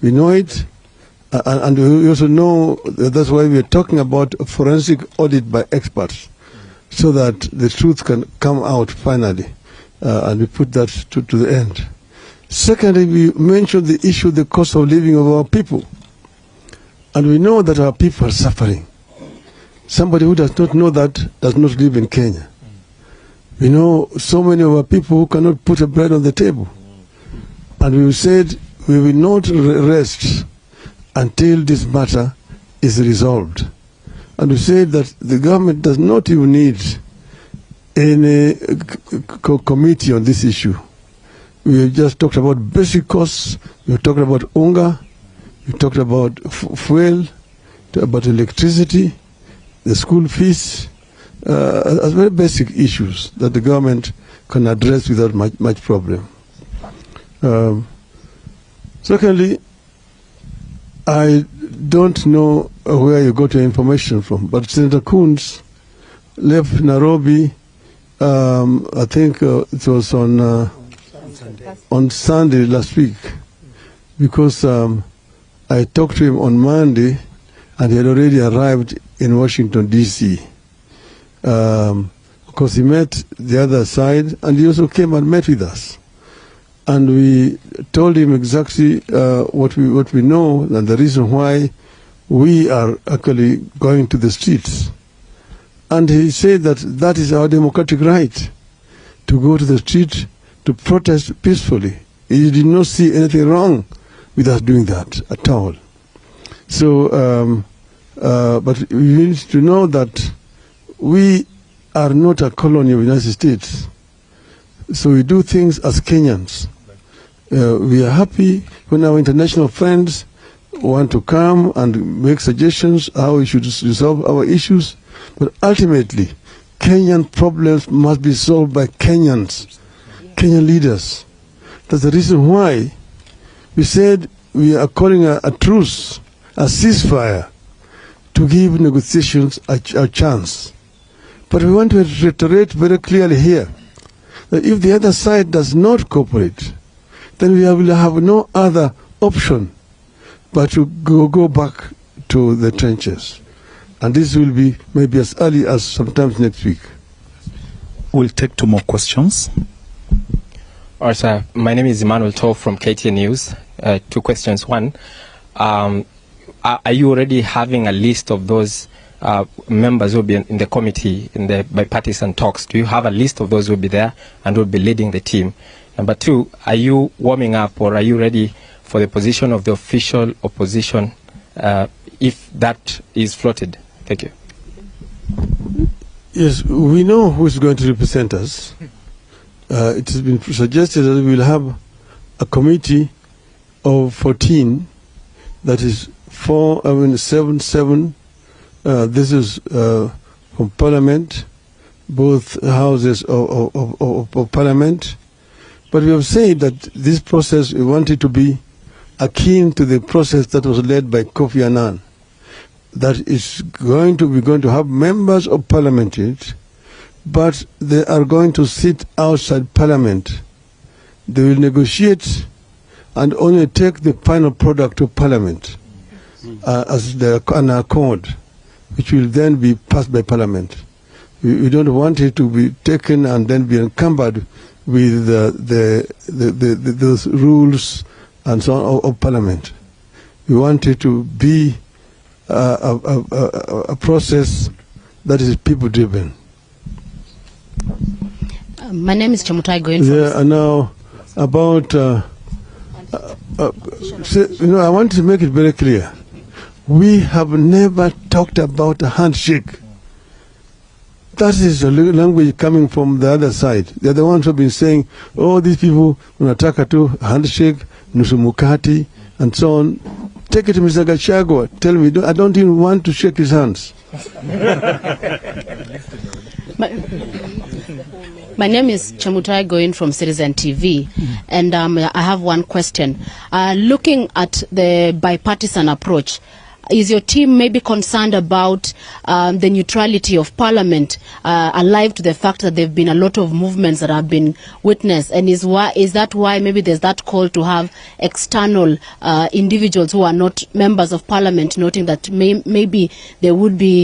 We know it, and we also know that's why we are talking about a forensic audit by experts, so that the truth can come out finally, and we put that to the end. Secondly, we mentioned the issue of the cost of living of our people. And we know that our people are suffering. Somebody who does not know that does not live in Kenya. We know so many of our people who cannot put a bread on the table. And we said we will not rest until this matter is resolved. And we said that the government does not even need any committee on this issue. We just talked about basic costs, we talked about unga, we talked about fuel, about electricity, the school fees, as very basic issues that the government can address without much problem. Secondly, I don't know where you got your information from, but Senator Coons left Nairobi, I think it was on Sunday last week, because I talked to him on Monday, and he had already arrived in Washington, D.C. Because he met the other side, and he also came and met with us. And we told him exactly what we know and the reason why we are actually going to the streets. And he said that that is our democratic right, to go to the street to protest peacefully. He did not see anything wrong with us doing that at all. So, but we need to know that we are not a colony of the United States. So we do things as Kenyans. We are happy when our international friends want to come and make suggestions how we should resolve our issues. But ultimately, Kenyan problems must be solved by Kenyans, Kenyan leaders. That's the reason why we said we are calling a truce, a ceasefire, to give negotiations a chance. But we want to reiterate very clearly here that if the other side does not cooperate, then we will have no other option but to go back to the trenches. And this will be maybe as early as sometimes next week. We'll take 2 more questions. All right, sir. My name is Emmanuel Tov from KTN News. 2 questions. One, are you already having a list of those members who will be in the committee, in the bipartisan talks? Do you have a list of those who will be there and will be leading the team? Number 2, are you warming up, or are you ready for the position of the official opposition if that is floated? Thank you. Yes, we know who is going to represent us. It has been suggested that we will have a committee of 14, that is 7. This is from Parliament, both houses of Parliament. But we have said that this process, we want it to be akin to the process that was led by Kofi Annan. That is going to have members of Parliament in it, but they are going to sit outside Parliament. They will negotiate and only take the final product to Parliament as an accord, which will then be passed by Parliament. We don't want it to be taken and then be encumbered with those rules and so on of Parliament. We want it to be a process that is people-driven. My name is Chamutai Going. There are now about, I want to make it very clear. We have never talked about a handshake. That is a language coming from the other side. They're the ones who have been saying, oh, these people, unataka tu handshake, nusu mukati, and so on. Take it to Mr. Gachagua. Tell me, I don't even want to shake his hands. My name is Chamutai Going from Citizen TV, and I have one question. Looking at the bipartisan approach, is your team maybe concerned about the neutrality of Parliament, alive to the fact that there have been a lot of movements that have been witnessed, and is that why maybe there's that call to have external individuals who are not members of Parliament, noting that maybe there would be